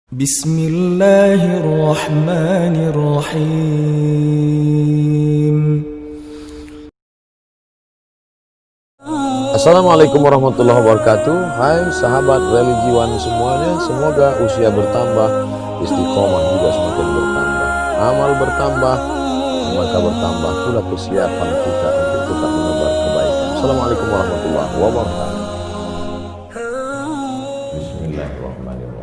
Bismillahirrahmanirrahim. Assalamualaikum warahmatullahi wabarakatuh. Hai sahabat religiwan semuanya, semoga usia bertambah, istiqomah juga semakin bertambah, amal bertambah, maka bertambah pula kesiapan kita untuk tetap menebar kebaikan. Assalamualaikum warahmatullahi wabarakatuh. Bismillahirrahmanirrahim.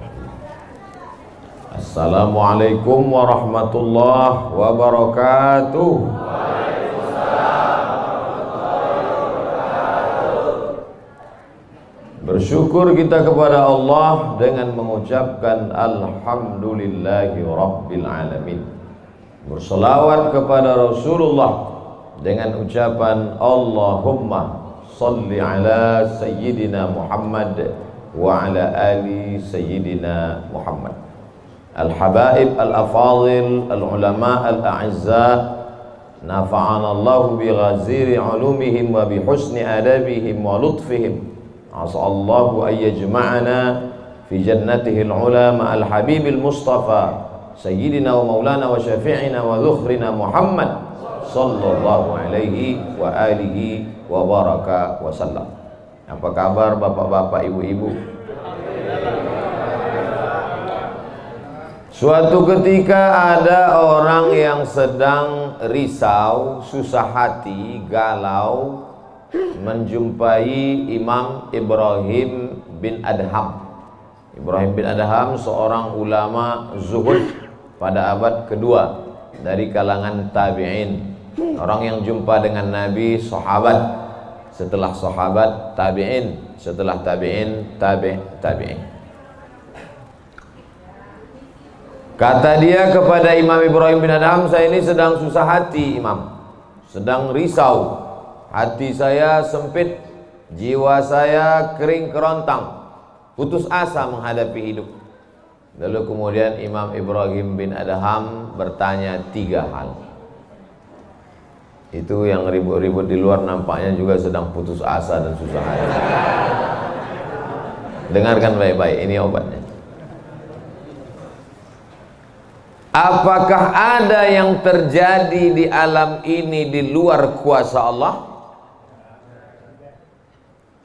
Assalamualaikum warahmatullahi wabarakatuh. Bersyukur kita kepada Allah dengan mengucapkan Alhamdulillahi Rabbil Alamin. Berselawat kepada Rasulullah dengan ucapan Allahumma salli ala Sayyidina Muhammad wa ala ali Sayyidina Muhammad. Al-Habaib Al-Afadil Al-Ulama Al-A'izza, nafa'ana Allahu bi ghaziri ulumihim wa bi husni adabihim wa lutfihim. As'allahu an yajma'ana fi jannatihil ula ma'al habibil mustafa sayyidina wa maulana wa syafi'ina wa dhukhrina Muhammad sallallahu alaihi wa alihi wa baraka wa sallam. Apa kabar bapak-bapak, ibu-ibu? Suatu ketika ada orang yang sedang risau, susah hati, galau, menjumpai Imam Ibrahim bin Adham. Ibrahim bin Adham seorang ulama zuhud pada abad kedua dari kalangan tabi'in. Orang yang jumpa dengan Nabi, sahabat, setelah sahabat tabi'in, setelah tabi'in tabi'in. Kata dia kepada Imam Ibrahim bin Adham, saya ini sedang susah hati Imam, sedang risau, hati saya sempit, jiwa saya kering kerontang, putus asa menghadapi hidup. Lalu kemudian Imam Ibrahim bin Adham bertanya 3 hal. Itu yang ribut-ribut di luar nampaknya juga sedang putus asa dan susah hati. Dengarkan baik-baik, ini obatnya. Apakah ada yang terjadi di alam ini di luar kuasa Allah?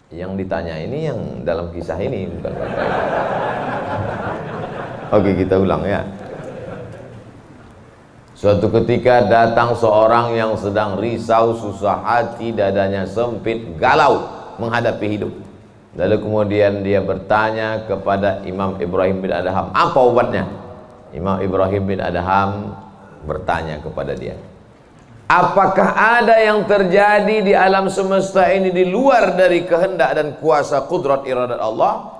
Yang ditanya ini yang dalam kisah ini, bukan. Oke, kita ulang ya. Suatu ketika datang seorang yang sedang risau, susah hati, dadanya sempit, galau menghadapi hidup. Lalu kemudian dia bertanya kepada Imam Ibrahim bin Adham, apa obatnya? Imam Ibrahim bin Adham bertanya kepada dia, apakah ada yang terjadi di alam semesta ini di luar dari kehendak dan kuasa kudrat iradat Allah?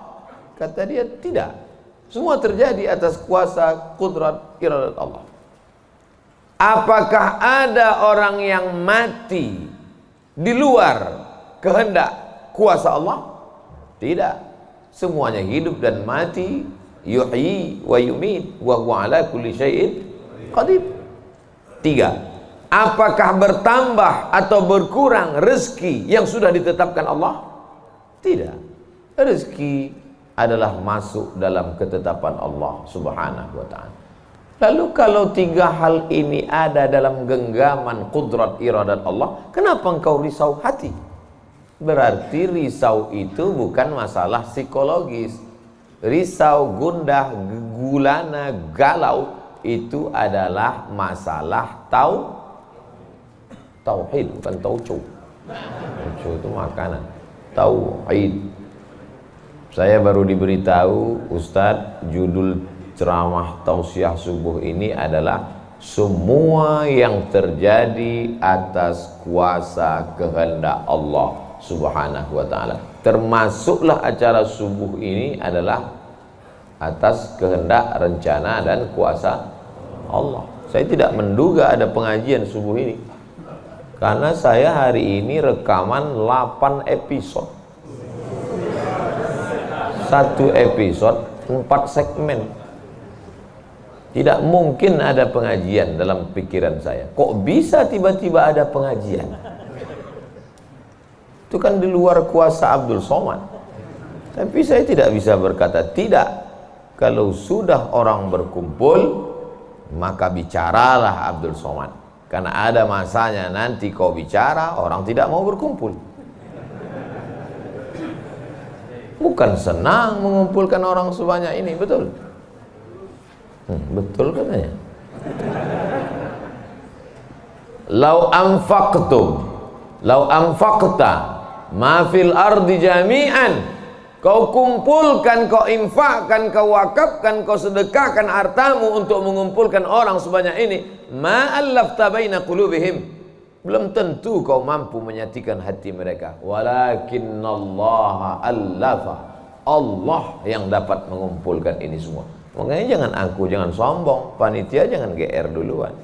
Kata dia, tidak. Semua terjadi atas kuasa kudrat iradat Allah. Apakah ada orang yang mati di luar kehendak kuasa Allah? Tidak. Semuanya hidup dan mati. Yuhyi wa yumit wa huwa ala kulli syai'in qadir. 3. Apakah bertambah atau berkurang rezeki yang sudah ditetapkan Allah? Tidak. Rezeki adalah masuk dalam ketetapan Allah Subhanahu wa ta'ala. Lalu kalau 3 hal ini ada dalam genggaman kudrat iradat Allah, kenapa engkau risau hati? Berarti risau itu bukan masalah psikologis. Risau, gundah, gulana, galau itu adalah masalah tauhid, bukan tauco. Tauco itu makanan. Tauhid. Saya baru diberitahu, Ustadz, judul ceramah tausiah subuh ini adalah semua yang terjadi atas kuasa kehendak Allah Subhanahu wa ta'ala. Termasuklah acara subuh ini adalah atas kehendak, rencana dan kuasa Allah. Saya tidak menduga ada pengajian subuh ini, karena saya hari ini rekaman 8 episode. 1 episode 4 segmen. Tidak mungkin ada pengajian dalam pikiran saya. Kok bisa tiba-tiba ada pengajian? Itu kan di luar kuasa Abdul Somad. Tapi saya tidak bisa berkata tidak. Kalau sudah orang berkumpul, maka bicaralah Abdul Somad. Karena ada masanya nanti kau bicara, orang tidak mau berkumpul. Bukan senang mengumpulkan orang sebanyak ini, betul? Betul katanya. Lau anfaqta ma fil ardi jami'an, kau kumpulkan, kau infakkan, kau wakafkan, kau sedekahkan hartamu untuk mengumpulkan orang sebanyak ini, ma allafta baina qulubihim, belum tentu kau mampu menyatukan hati mereka. Walakinnallaha allafa, Allah yang dapat mengumpulkan ini semua. Makanya jangan aku, jangan sombong, panitia jangan GR duluan.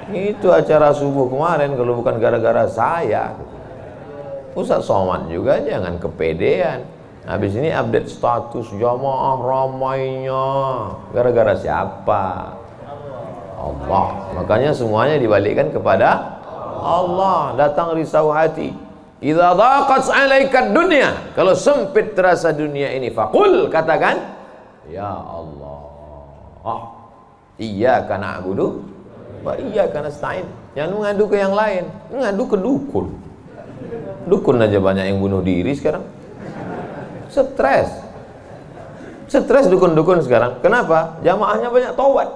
Itu acara subuh kemarin kalau bukan gara-gara saya. Ustaz Somad juga jangan kepedean. Habis ini update status jamaah ramainya. Gara-gara siapa? Allah. Makanya semuanya dibalikkan kepada Allah. Datang risau hati. Idza dhaqat 'alaika dunya, kalau sempit terasa dunia ini, faqul, katakan, ya Allah, iyyaka na'budu wa iyyaka nasta'in. Jangan mengadu ke yang lain, mengadu ke dukun. Dukun aja banyak yang bunuh diri sekarang. Stres dukun-dukun sekarang. Kenapa? Jamaahnya banyak taubat.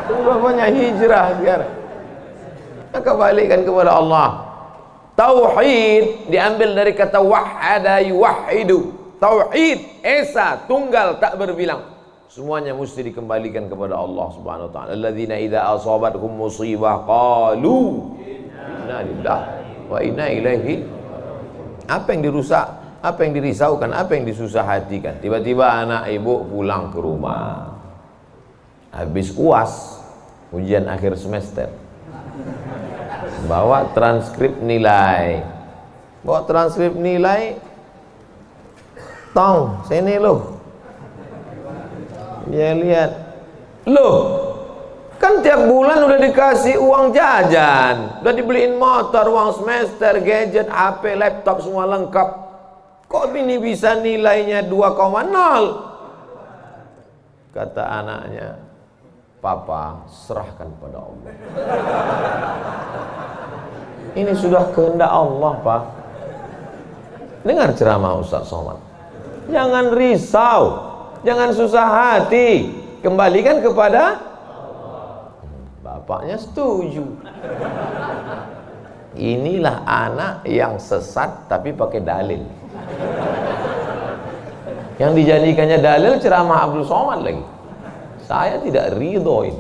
Sudah banyak hijrah sekarang. Maka balikkan kepada Allah. Tauhid diambil dari kata wahada yuwahidu. Tauhid, esa, tunggal, tak berbilang. Semuanya mesti dikembalikan kepada Allah Subhanahu wa taala. Alladzina idza asabatkum musibah qalu inna lillahi wa inna ilaihi. Apa yang dirusak, apa yang dirisaukan, apa yang disusah hatikan. Tiba-tiba anak ibu pulang ke rumah, habis UAS, ujian akhir semester, bawa transkrip nilai, tong sini loh. Dia lihat, loh, kan tiap bulan udah dikasih uang jajan, udah dibeliin motor, uang semester, gadget, HP, laptop, semua lengkap. Kok ini bisa nilainya 2,0? Kata anaknya, Papa, serahkan pada Allah. Ini sudah kehendak Allah, Pak. Dengar ceramah Ustaz Somad. Jangan risau, jangan susah hati, kembalikan kepada bapaknya. Setuju. Inilah anak yang sesat tapi pakai dalil. Yang dijadikannya dalil ceramah Abdul Somad lagi. Saya tidak ridho ini,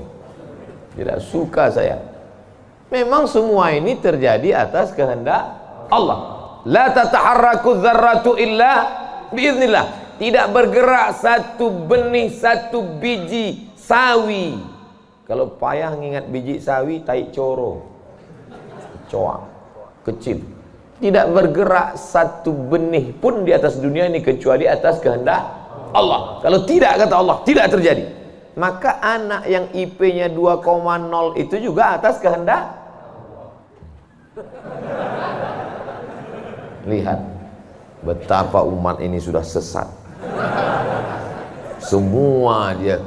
tidak suka saya. Memang semua ini terjadi atas kehendak Allah. La tataharraku dzarratu illa biiznillah. Tidak bergerak satu benih, satu biji sawi. Kalau payah ngingat biji sawi, tai coro, coa, kecil. Tidak bergerak satu benih pun di atas dunia ini kecuali atas kehendak Allah. Kalau tidak, kata Allah, tidak terjadi. Maka anak yang IP-nya 2,0 itu juga atas kehendak. Lihat betapa umat ini sudah sesat. Semua dia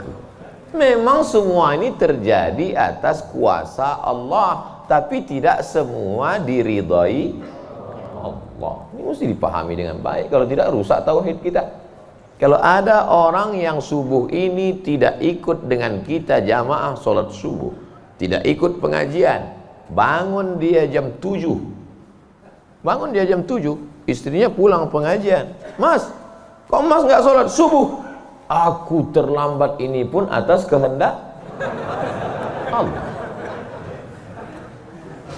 memang semua ini terjadi atas kuasa Allah, tapi tidak semua diridhai Allah. Ini mesti dipahami dengan baik, kalau tidak rusak tauhid kita. Kalau ada orang yang subuh ini tidak ikut dengan kita jamaah sholat subuh, tidak ikut pengajian, bangun dia jam 7, istrinya pulang pengajian, Mas, kok Mas nggak sholat subuh? Aku terlambat, ini pun atas kehendak Allah.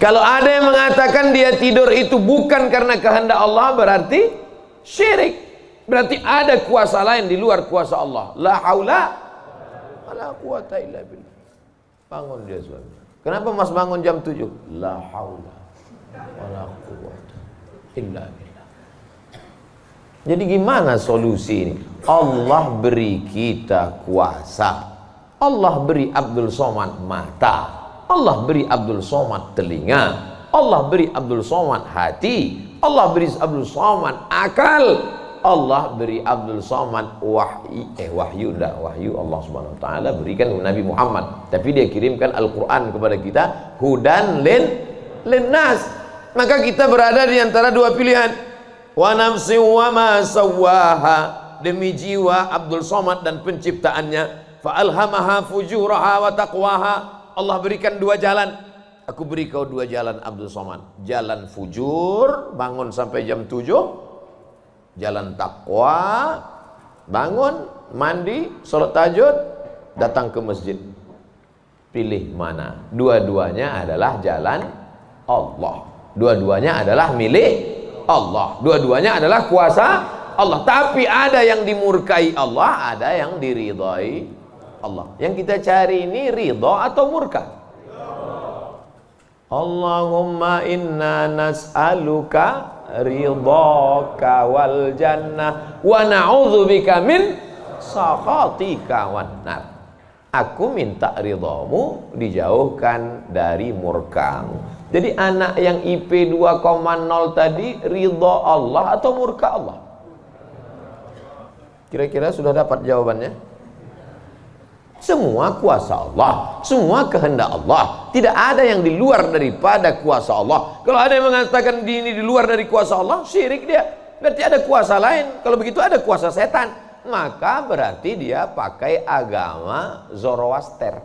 Kalau ada yang mengatakan dia tidur itu bukan karena kehendak Allah, berarti syirik. Berarti ada kuasa lain di luar kuasa Allah. La haula wala quwata illa billah. Bangun dia suami. Kenapa Mas bangun jam 7? La haula wala quwata illa billah. Jadi gimana solusi ini? Allah beri kita kuasa. Allah beri Abdul Somad mata. Allah beri Abdul Somad telinga. Allah beri Abdul Somad hati. Allah beri Abdul Somad akal. Allah beri Abdul Somad wahyu Allah Subhanahu wa taala berikan Nabi Muhammad, tapi dia kirimkan Al-Qur'an kepada kita hudan linnas. Maka kita berada di antara dua pilihan. Wa nafsi wa ma sawwaha, demi jiwa Abdul Somad dan penciptaannya. Fa alhamaha fujuraha wa taqwaha, Allah berikan dua jalan. Aku beri kau dua jalan Abdul Somad. Jalan fujur, bangun sampai jam 7. Jalan takwa, bangun, mandi, sholat tahajud, datang ke masjid. Pilih mana? Dua-duanya adalah jalan Allah. Dua-duanya adalah milik Allah. Dua-duanya adalah kuasa Allah. Tapi ada yang dimurkai Allah, ada yang diridhai Allah. Yang kita cari ini ridha atau murka? Allahumma inna nas'aluka ridhaka wal jannah wa na'udzubika min sakhatika wan nar. Aku minta ridhamu, dijauhkan dari murkamu. Jadi anak yang IP 2,0 tadi ridha Allah atau murka Allah? Kira-kira sudah dapat jawabannya? Semua kuasa Allah, semua kehendak Allah. Tidak ada yang di luar daripada kuasa Allah. Kalau ada yang mengatakan ini di luar dari kuasa Allah, syirik dia. Berarti ada kuasa lain. Kalau begitu ada kuasa setan. Maka berarti dia pakai agama Zoroaster.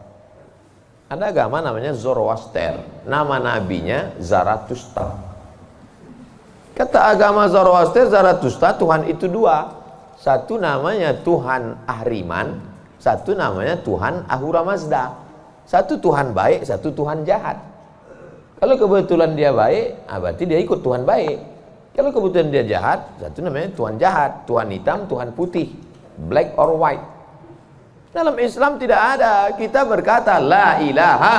Ada agama namanya Zoroaster. Nama nabinya Zarathustra. Kata agama Zoroaster, Zarathustra, Tuhan itu dua. Satu namanya Tuhan Ahriman, satu namanya Tuhan Ahura Mazda. Satu Tuhan baik, satu Tuhan jahat. Kalau kebetulan dia baik, berarti dia ikut Tuhan baik. Kalau kebetulan dia jahat, satu namanya Tuhan jahat. Tuhan hitam, Tuhan putih, black or white. Dalam Islam tidak ada. Kita berkata la ilaha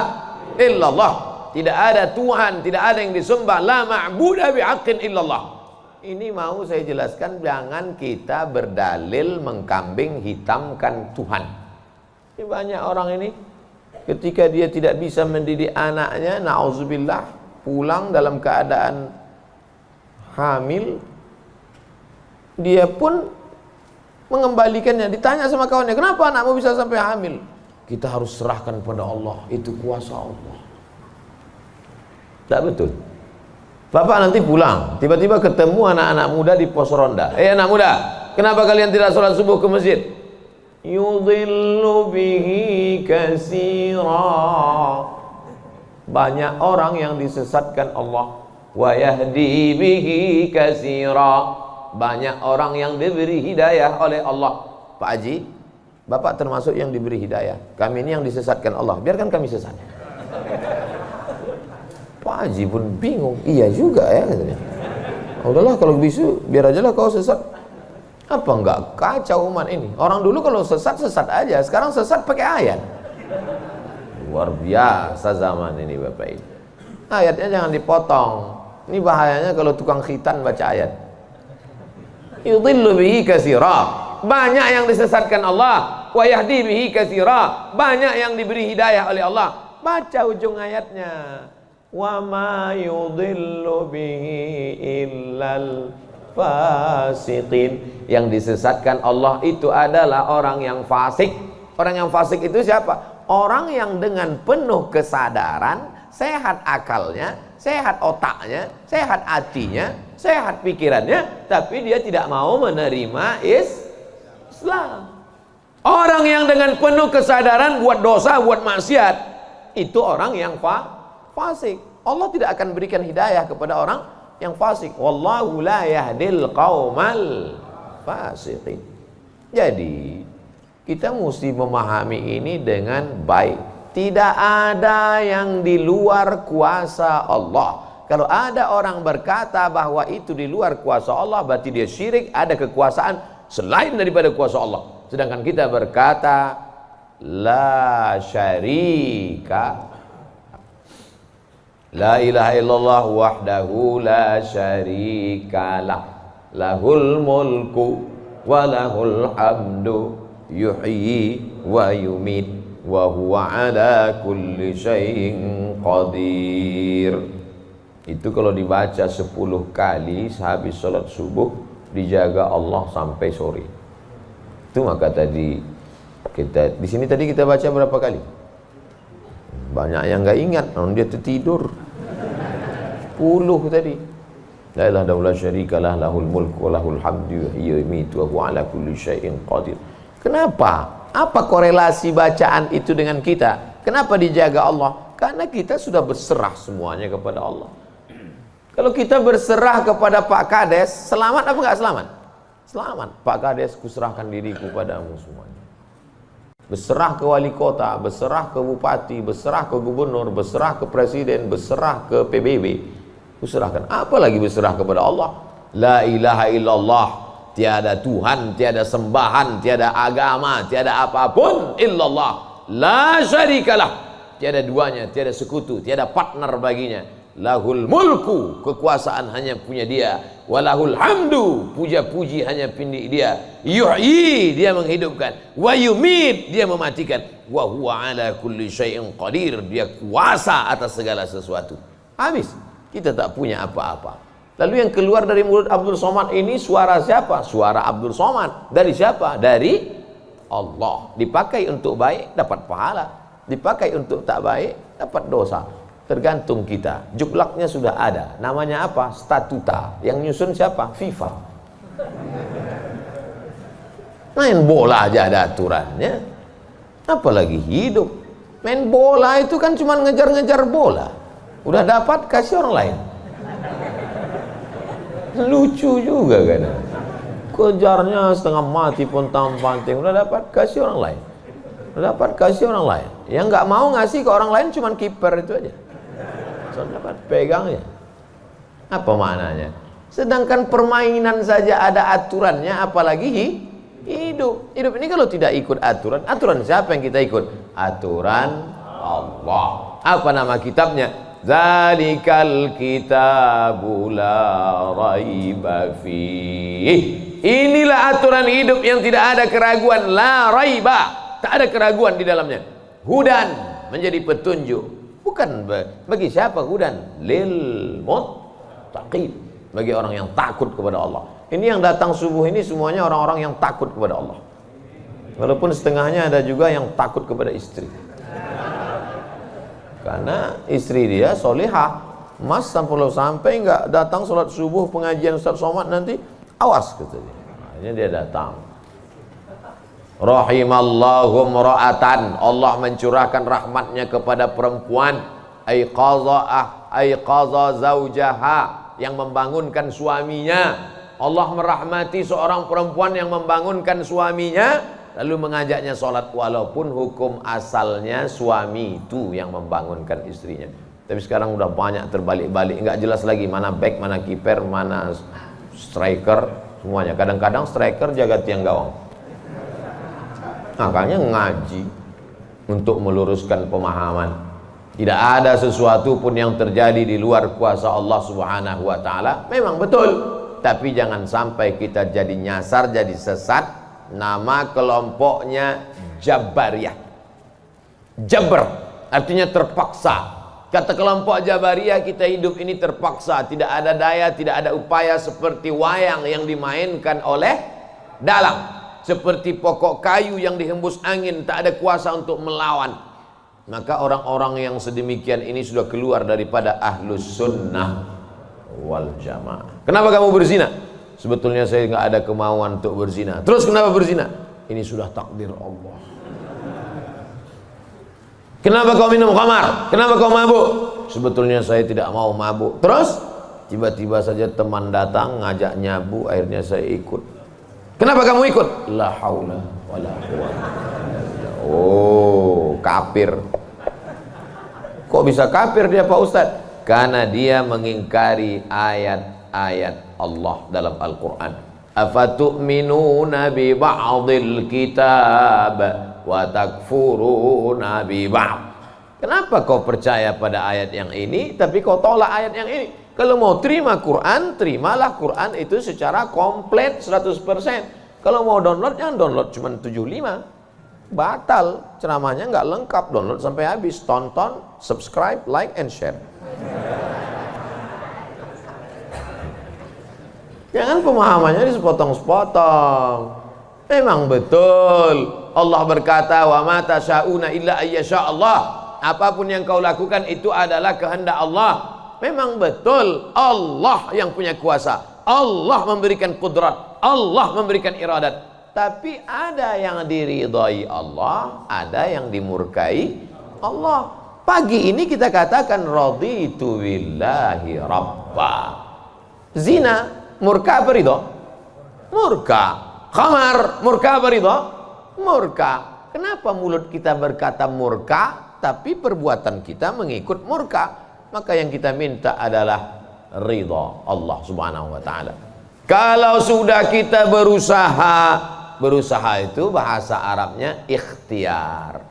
illallah. Tidak ada Tuhan, tidak ada yang disembah. La ma'budah bihaqqin illallah. Ini mau saya jelaskan, jangan kita berdalil mengkambing hitamkan Tuhan. Ini banyak orang ini ketika dia tidak bisa mendidik anaknya, na'udzubillah, pulang dalam keadaan hamil, dia pun mengembalikannya. Ditanya sama kawannya, kenapa anakmu bisa sampai hamil? Kita harus serahkan pada Allah, itu kuasa Allah. Tak betul. Bapak nanti pulang, tiba-tiba ketemu anak-anak muda di pos ronda. Anak muda, kenapa kalian tidak sholat subuh ke masjid? Yudhillu bihi katsira. Banyak orang yang disesatkan Allah. Wa yahdi bihi katsira. Banyak orang yang diberi hidayah oleh Allah. Pak Haji, Bapak termasuk yang diberi hidayah. Kami ini yang disesatkan Allah. Biarkan kami sesat. Pak Haji pun bingung. Iya juga ya katanya. Udahlah kalau bisu, biar aja lah kau sesat. Apa enggak kacau umat ini? Orang dulu kalau sesat aja, sekarang sesat pakai ayat. Luar biasa zaman ini Bapak ini. Ayatnya jangan dipotong. Ini bahayanya kalau tukang khitan baca ayat. Yudhillu bihi katsira. Banyak yang disesatkan Allah, wa yahdi bihi katsira. Banyak yang diberi hidayah oleh Allah. Baca ujung ayatnya. Wa ma yudhillu bihi illal fasiqin. Yang disesatkan Allah itu adalah orang yang fasik. Orang yang fasik itu siapa? Orang yang dengan penuh kesadaran, sehat akalnya, sehat otaknya, sehat hatinya, sehat pikirannya, tapi dia tidak mau menerima Islam. Orang yang dengan penuh kesadaran buat dosa, buat maksiat, itu orang yang fasik. Allah tidak akan berikan hidayah kepada orang yang fasik. Wallahu la yahdil qaumal fasiqin. Jadi kita mesti memahami ini dengan baik. Tidak ada yang di luar kuasa Allah. Kalau ada orang berkata bahwa itu di luar kuasa Allah, berarti dia syirik, ada kekuasaan selain daripada kuasa Allah. Sedangkan kita berkata la syarika, la ilaha illallah wahdahu la syarikalah, lahul mulku wa lahul hamdu yuhyi wa yumit wa huwa ala kulli syai'in qadir. Itu kalau dibaca 10 kali sehabis sholat subuh, dijaga Allah sampai sore. Itu maka tadi kita di sini tadi kita baca berapa kali? Banyak yang nggak ingat, dia tertidur. 10 tadi. La ilaha illallah syarikalah lahul mulku wa lahul hamdu wa yumiitu wa huwa ala kulli syai'in qadir. Kenapa? Apa korelasi bacaan itu dengan kita? Kenapa dijaga Allah? Karena kita sudah berserah semuanya kepada Allah. Kalau kita berserah kepada Pak Kades, selamat apa enggak selamat? Selamat. Pak Kades, kuserahkan diriku padamu semuanya. Berserah ke wali kota, berserah ke bupati, berserah ke gubernur, berserah ke presiden, berserah ke PBB. Kuserahkan. Apalagi berserah kepada Allah. La ilaha illallah. Tiada Tuhan, tiada sembahan, tiada agama, tiada apapun illallah. La syarikalah. Tiada duanya, tiada sekutu, tiada partner baginya. Lahul mulku, kekuasaan hanya punya dia. Walahul hamdu, puja-puji hanya punya dia. Yuhyi, dia menghidupkan. Wa yumit, dia mematikan. Wa huwa ala kulli syai'in qadir, dia kuasa atas segala sesuatu. Habis, kita tak punya apa-apa. Lalu yang keluar dari mulut Abdul Somad ini suara siapa? Suara Abdul Somad. Dari siapa? Dari Allah. Dipakai untuk baik, dapat pahala. Dipakai untuk tak baik, dapat dosa. Tergantung kita. Juklaknya sudah ada. Namanya apa? Statuta. Yang nyusun siapa? FIFA. Main bola aja ada aturannya. Apalagi hidup. Main bola itu kan cuma ngejar-ngejar bola. Udah dapat, kasih orang lain. Lucu juga kan. Kejarnya setengah mati pun tampanting. Udah dapat, kasih orang lain. Udah dapat, kasih orang lain. Yang nggak mau ngasih ke orang lain cuma kiper itu aja. So, dapat pegangnya. Apa maknanya? Sedangkan permainan saja ada aturannya, apalagi hidup. Hidup ini kalau tidak ikut aturan, aturan siapa yang kita ikut? Aturan Allah. Apa nama kitabnya? Zalikal kitabu la raiba fih. Inilah aturan hidup yang tidak ada keraguan, la raiba. Tak ada keraguan di dalamnya. Hudan, menjadi petunjuk. Bukan bagi siapa hudan? Lil muttaqin, bagi orang yang takut kepada Allah. Ini yang datang subuh ini semuanya orang-orang yang takut kepada Allah. Walaupun setengahnya ada juga yang takut kepada istri. Karena istri dia solihah. Mas sampai nggak datang sholat subuh pengajian Ustaz Somad nanti, awas katanya. Akhirnya dia datang. Rahimallahu mra'atan, Allah mencurahkan rahmatnya kepada perempuan. Aiqaza zaujaha, yang membangunkan suaminya. Allah merahmati seorang perempuan yang membangunkan suaminya, lalu mengajaknya sholat, walaupun hukum asalnya suami itu yang membangunkan istrinya. Tapi sekarang udah banyak terbalik-balik, nggak jelas lagi mana back, mana kiper, mana striker, semuanya. Kadang-kadang striker jaga tiang gawang. Makanya ngaji untuk meluruskan pemahaman. Tidak ada sesuatu pun yang terjadi di luar kuasa Allah Subhanahu wa taala. Memang betul, tapi jangan sampai kita jadi nyasar, jadi sesat. Nama kelompoknya Jabariyah. Jabr artinya terpaksa. Kata kelompok Jabariyah, kita hidup ini terpaksa, tidak ada daya, tidak ada upaya, seperti wayang yang dimainkan oleh dalang. Seperti pokok kayu yang dihembus angin, tak ada kuasa untuk melawan. Maka orang-orang yang sedemikian ini sudah keluar daripada ahlus sunnah wal jamaah. Kenapa kamu berzina? Sebetulnya saya nggak ada kemauan untuk berzina. Terus kenapa berzina? Ini sudah takdir Allah. Kenapa kau minum khamar? Kenapa kau mabuk? Sebetulnya saya tidak mau mabuk. Terus tiba-tiba saja teman datang ngajak nyabu, akhirnya saya ikut. Kenapa kamu ikut? La haula wala quwwata. Oh, kafir. Kok bisa kafir dia Pak Ustadz? Karena dia mengingkari ayat-ayat Allah dalam Al-Quran. Afatu'minuna bi ba'dil kitab wa takfuruna bi ba'd. Kenapa kau percaya pada ayat yang ini tapi kau tolak ayat yang ini? Kalau mau terima Quran, terimalah Quran itu secara komplit 100%. Kalau mau download, jangan download cuma 75. Batal, ceramahnya nggak lengkap. Download sampai habis, tonton, subscribe, like, and share. Jangan pemahamannya sepotong-sepotong. Memang betul Allah berkata, wa ma tasyauna illa ayyasha Allah. Apapun yang kau lakukan itu adalah kehendak Allah. Memang betul Allah yang punya kuasa, Allah memberikan kudrat, Allah memberikan iradat. Tapi ada yang diridhai Allah, ada yang dimurkai Allah. Pagi ini kita katakan raditu billahi rabba. Zina murka apa ridha? Murka. Khamar murka apa ridha? Murka. Kenapa mulut kita berkata murka tapi perbuatan kita mengikut murka? Maka yang kita minta adalah ridha Allah Subhanahu wa taala. Kalau sudah kita berusaha itu bahasa Arabnya ikhtiar.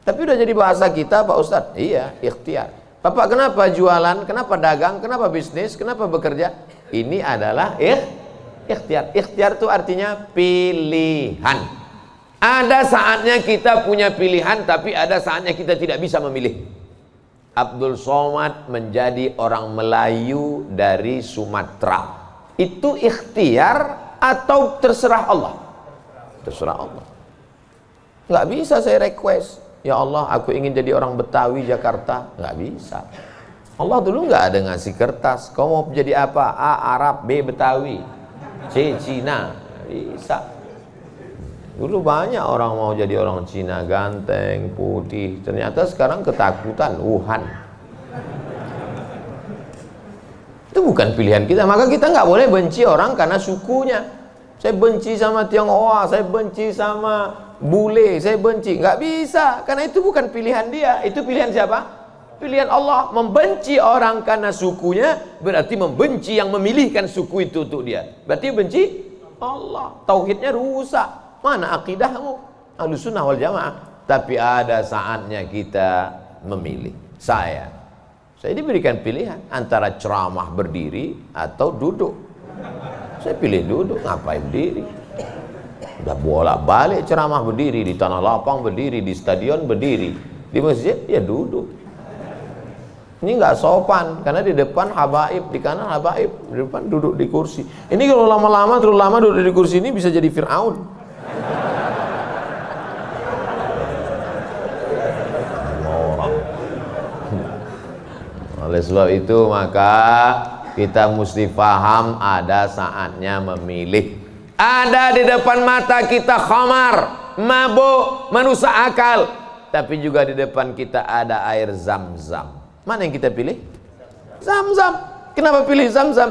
Tapi udah jadi bahasa kita Pak Ustadz? Iya, ikhtiar. Bapak kenapa jualan? Kenapa dagang? Kenapa bisnis? Kenapa bekerja? Ini adalah ikhtiar. Ikhtiar itu artinya pilihan. Ada saatnya kita punya pilihan, tapi ada saatnya kita tidak bisa memilih. Abdul Somad menjadi orang Melayu dari Sumatera. Itu ikhtiar atau terserah Allah? Terserah Allah. Nggak bisa saya request, ya Allah aku ingin jadi orang Betawi Jakarta. Nggak bisa. Allah dulu nggak ada ngasih kertas, kau mau jadi apa? A. Arab, B. Betawi, C. Cina. Bisa. Dulu banyak orang mau jadi orang Cina, ganteng, putih. Ternyata sekarang ketakutan, Wuhan. Itu bukan pilihan kita. Maka kita nggak boleh benci orang karena sukunya. Saya benci sama Tionghoa, saya benci sama bule, saya benci. Nggak bisa, karena itu bukan pilihan dia. Itu pilihan siapa? Pilihan Allah. Membenci orang karena sukunya berarti membenci yang memilihkan suku itu untuk dia. Berarti benci Allah. Tauhidnya rusak. Mana akidahmu? Ahlussunnah wal jamaah. Tapi ada saatnya kita memilih. Saya diberikan pilihan antara ceramah berdiri atau duduk. Saya pilih duduk. Ngapain berdiri? Udah bolak-balik ceramah berdiri, di tanah lapang berdiri, di stadion berdiri, di masjid ya duduk. Ini nggak sopan karena di depan habaib, di kanan habaib, di depan duduk di kursi. Ini kalau lama-lama terlalu lama duduk di kursi ini bisa jadi Fir'aun. Oleh sebab itu maka kita mesti paham ada saatnya memilih. Ada di depan mata kita khamar, mabuk, merusak akal. Tapi juga di depan kita ada air Zam-Zam. Mana yang kita pilih? Zam-Zam. Kenapa pilih Zam-Zam?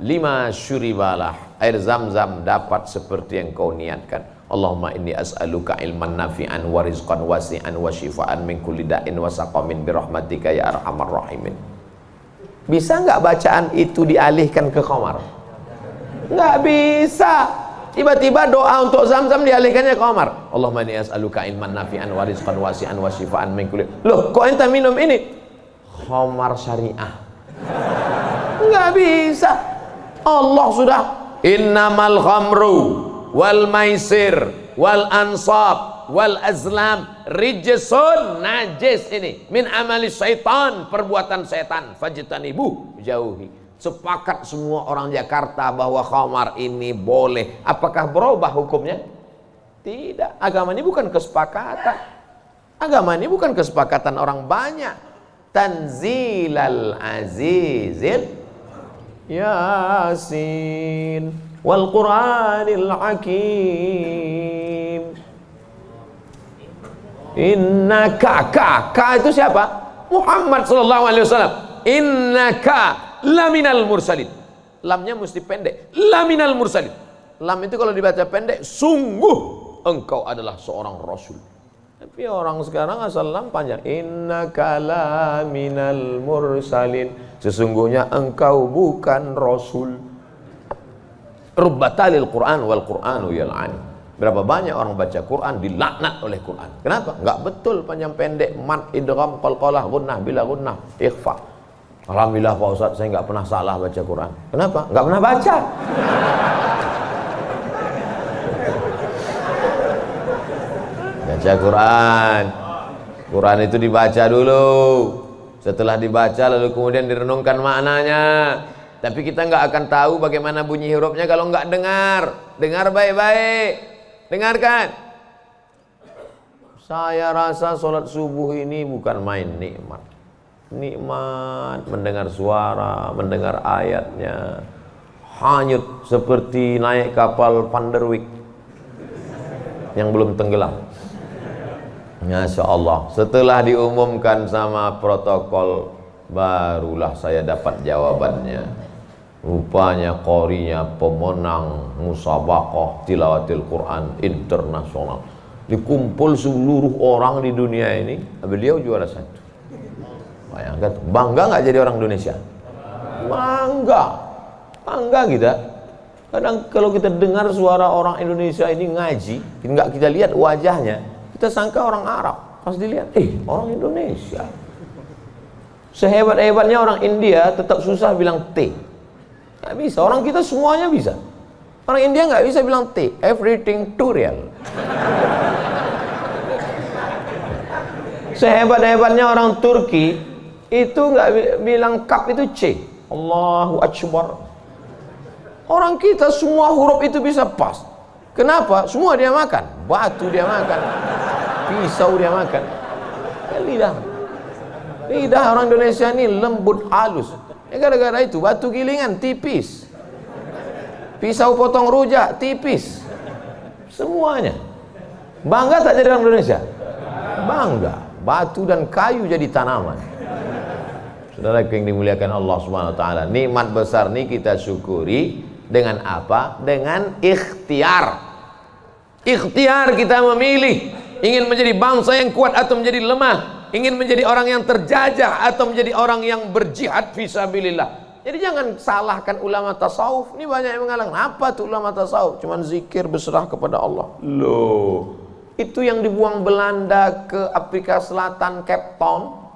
5 syuribalah. Air Zam-Zam dapat seperti yang kau niatkan. Allahumma inni as'aluka ilman nafi'an wa rizqan wasi'an wa shifaan min kulli da'in wa saqamin birahmatika ya arhamar rahimin. Bisa nggak bacaan itu dialihkan ke khamar? Nggak bisa. Tiba-tiba doa untuk Zam-Zam dialihkannya ke khamar. Allahumma inni as'aluka ilman nafi'an wa rizqan wasi'an wa shifaan min kulli. Loh, kok ente minum ini? Khamar syariah. Nggak bisa. Allah sudah innamal khamru wal maisir wal ansab wal azlam rijsun, najis ini, min amali syaitan, perbuatan setan, fajtanibu, jauhi. Sepakat semua orang Jakarta bahwa khamar ini boleh. Apakah berubah hukumnya? Tidak. Agama ini bukan kesepakatan. Agama ini bukan kesepakatan orang banyak. Tanzilal azizil Yasin wal Qur'anil Hakim. Innaka, ka itu siapa? Muhammad sallallahu alaihi wasallam. Innaka laminal mursalin. Lamnya mesti pendek. Laminal mursalin. Lam itu kalau dibaca pendek, sungguh engkau adalah seorang rasul. Tapi orang sekarang asal lam panjang. Innaka laminal mursalin. Sesungguhnya engkau bukan rasul. Rubbatalil Quran wal Quranu yal'ani. Berapa banyak orang baca Quran dilaknat oleh Quran. Kenapa? Enggak betul panjang pendek, mat, idgham, qalqalah, gunnah, bila gunnah, ikhfa. Alhamdulillah Pak Ustaz, saya enggak pernah salah baca Quran. Kenapa? Enggak pernah baca. Baca Quran. Quran itu dibaca dulu. Setelah dibaca lalu kemudian direnungkan maknanya. Tapi kita nggak akan tahu bagaimana bunyi hurufnya kalau nggak dengar. Dengar baik-baik. Dengarkan. Saya rasa sholat subuh ini bukan main nikmat. Nikmat mendengar suara, mendengar ayatnya. Hanyut seperti naik kapal Van der Wijk yang belum tenggelam. Masya Allah. Setelah diumumkan sama protokol, barulah saya dapat jawabannya. Rupanya qorinya pemenang musabaqah tilawatil Quran internasional. Dikumpul seluruh orang di dunia ini, beliau juara 1. Bayangkan, bangga nggak jadi orang Indonesia? Bangga, bangga kita. Kadang kalau kita dengar suara orang Indonesia ini ngaji, nggak kita lihat wajahnya, kita sangka orang Arab. Pas dilihat, orang Indonesia. Sehebat-hebatnya orang India tetap susah bilang T. Nggak bisa, orang kita semuanya bisa. Orang India nggak bisa bilang T, everything too real. Sehebat-hebatnya orang Turki itu nggak bilang kap itu C. Allahu Akbar. Orang kita semua huruf itu bisa pas. Kenapa? Semua dia makan. Batu dia makan, pisau dia makan. Lidah orang Indonesia ini lembut halus. Gara-gara itu batu gilingan tipis, pisau potong rujak tipis, semuanya. Bangga tak jadi orang Indonesia? Bangga. Batu dan kayu jadi tanaman. Saudara yang dimuliakan Allah Subhanahu wa taala, nikmat besar ini kita syukuri dengan apa? Dengan ikhtiar. Ikhtiar kita memilih ingin menjadi bangsa yang kuat atau menjadi lemah, ingin menjadi orang yang terjajah atau menjadi orang yang berjihad fisabilillah. Jadi jangan salahkan ulama tasawuf. Ini banyak yang mengatakan, apa tuh ulama tasawuf? Cuman zikir berserah kepada Allah. Loh, itu yang dibuang Belanda ke Afrika Selatan, Cape Town,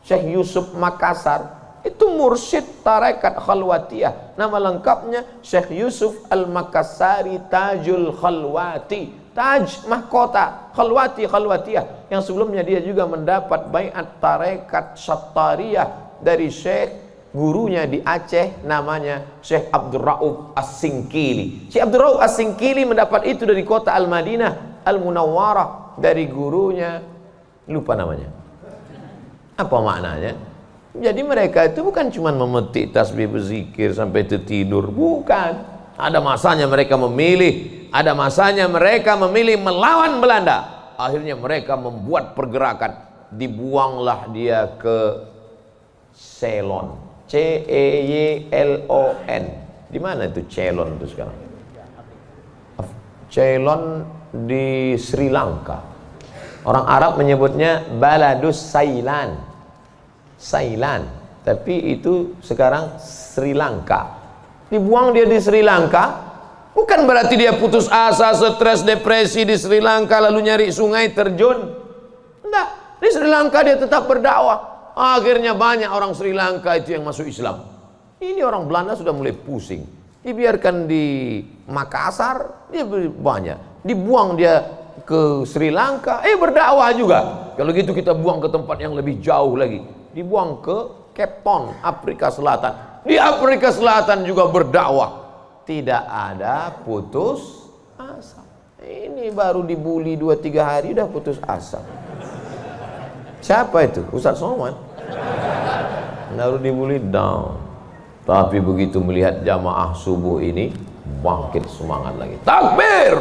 Syekh Yusuf Makassar, itu mursyid tarekat khalwatiyah. Nama lengkapnya Syekh Yusuf Al-Makassari Tajul Khalwati. Taj mahkota, khalwati khalwatiyah, yang sebelumnya dia juga mendapat baiat tarekat Sattariyah dari Syekh gurunya di Aceh, namanya Syekh Abdul Rauf As-Singkili. Syekh Abdul Rauf As-Singkili mendapat itu dari kota Al-Madinah Al-Munawwarah dari gurunya, lupa namanya. Apa maknanya? Jadi mereka itu bukan cuma memetik tasbih berzikir sampai tertidur, bukan. Ada masanya mereka memilih, ada masanya mereka memilih melawan Belanda. Akhirnya mereka membuat pergerakan, dibuanglah dia ke Ceylon, C-E-Y-L-O-N. Di mana itu Ceylon itu sekarang? Ceylon di Sri Lanka. Orang Arab menyebutnya Baladus Sailan, Sailan, tapi itu sekarang Sri Lanka. Dibuang dia di Sri Lanka, bukan berarti dia putus asa, stres, depresi di Sri Lanka lalu nyari sungai terjun. Enggak, di Sri Lanka dia tetap berdakwah. Akhirnya banyak orang Sri Lanka itu yang masuk Islam. Ini orang Belanda sudah mulai pusing. Dibiarkan di Makassar, dia banyak. Dibuang dia ke Sri Lanka, berdakwah juga. Kalau gitu kita buang ke tempat yang lebih jauh lagi. Dibuang ke Cape Town, Afrika Selatan. Di Afrika Selatan juga berdakwah. Tidak ada putus asa. Ini baru dibully 2-3 hari udah putus asa. Siapa itu? Ustaz Somad. Baru dibully down. Tapi begitu melihat jamaah subuh ini, bangkit semangat lagi. Takbir!